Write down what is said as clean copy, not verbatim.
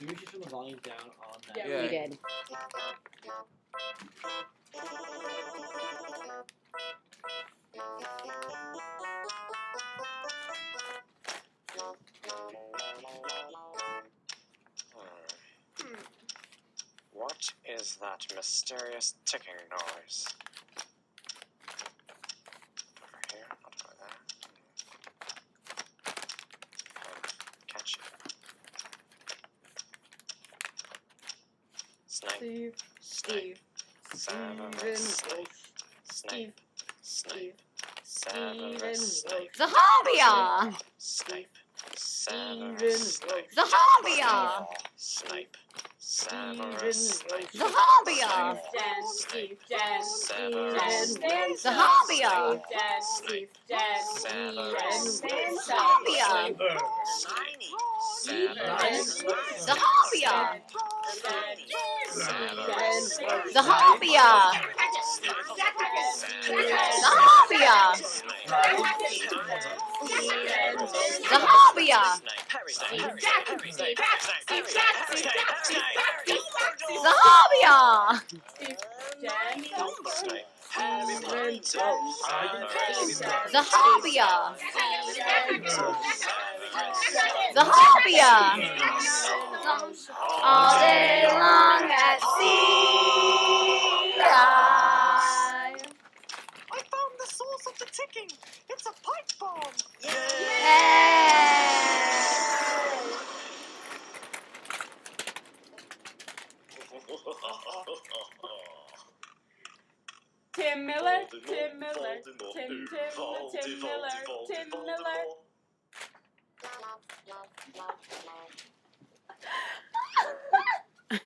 Maybe we should turn the volume down on that. Yeah, We did. What is that mysterious ticking noise? Over here, not over there. Catch it. Snape. Steve. Severus Snape. Steve. Snape. Steven Severus Snape. Zahabia! Snape. Steven Severus Snape. Zahabia! Snape. Steven Severus Snape. Zahabia! Dan. Steve. Dan. Severus Dan. Zahabia! Dan. Steve. Dan. Severus Dan. Zahabia! Severus Zahabia! Severus Zahabia! Zahabia! Zahabia! Zahabia! Zahabia! Zahabia! All day long at sea. I found the source of the ticking. It's a pipe bomb. Tim Miller. Tim Miller. Tim Miller. Tim Miller.